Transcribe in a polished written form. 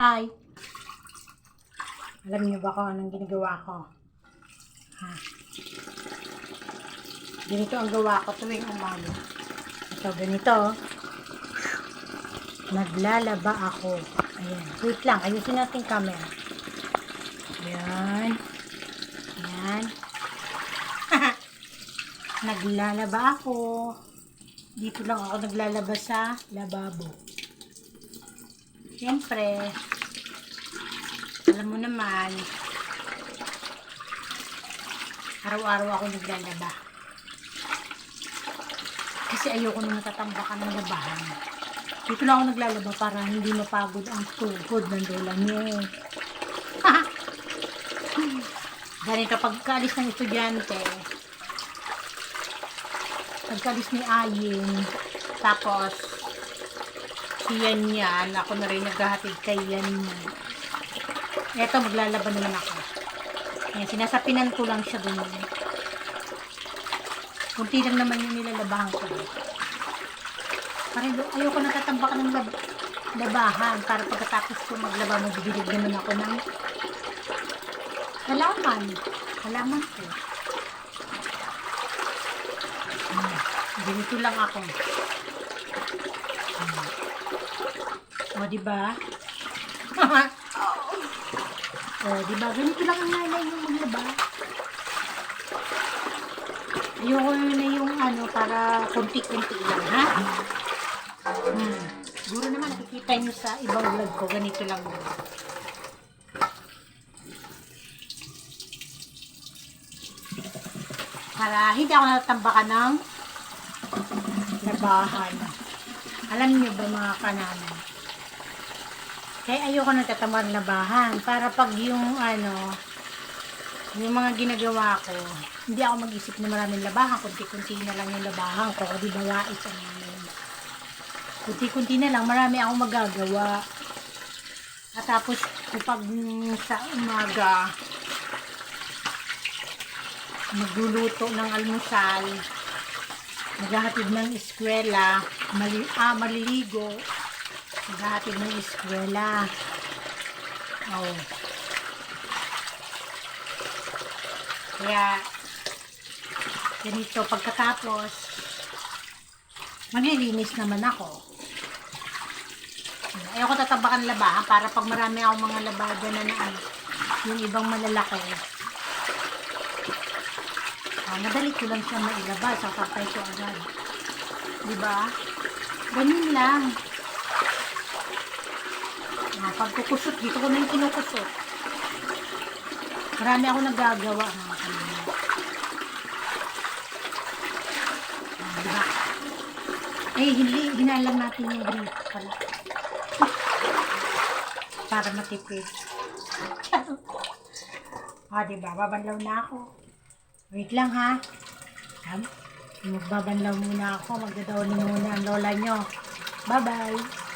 Hi! Alam niyo ba kung anong ginagawa ko? Ha? Ganito ang gawa ko tuwing umaga. Ito, ganito. Naglalaba ako. Ayan. Wait lang. Ayusin natin camera. Ayan. Ayan. Naglalaba ako. Dito lang ako naglalaba sa lababo. Siyempre, alam mo naman, araw-araw ako naglalaba. Kasi ayoko na natatambakan ng labahan. Dito lang ako naglalaba para hindi mapagod ang tuhod ng lola niyo. Ganito, pagkaalis ng estudyante, pagkaalis ni Ayin, tapos si Yan, ako na rin naghahatid kay Yan. Eto, maglalaba naman ako. Ayan, sinasapinan ko lang siya dun. Kunti lang naman yung nilalabahan ko. Parang ayoko natatambak ng labahan para pagkatapos ko maglaba, magbibilig naman ako ng halaman. Halaman ko. Ganito lang ako. O, diba? O, diba? Ganito lang ang nanay yung maglaba. Ayoko na yung para konti-konti lang, ha? Siguro naman nakikita nyo sa ibang vlog ko, ganito lang. Para hindi ako natatambakan ng labahan. Alam niyo ba mga kananan? Kaya ayoko natatambakan ng labahan. Para pag yung yung mga ginagawa ko, hindi ako mag-isip na maraming labahan, kunti-kunti na lang yung labahan ko, di ba wais ang namin. Kunti-kunti na lang, marami akong magagawa. At tapos, kapag sa umaga, magluluto ng almusal, maghahatid ng eskwela, maliligo, maghahatid ng eskwela. Oh. Kaya, ganito, pagkatapos, maglilinis naman ako. Ayoko tatabakan labahan para pag marami akong mga labada na yung ibang malalaki. Madali ko lang siya mailaba, sa kapay ko agad. Diba? Ganyan lang. Pagkukusot, dito ko na yung kinukusot. Marami ako nagagawa, mga kanina. Diba? Ay, hinalang natin yung grito pala. Para matipid. Diba? Babanlaw na ako. Wait lang, ha? Magbabanlaw muna ako. Magdadawin muna ang lola nyo. Bye-bye!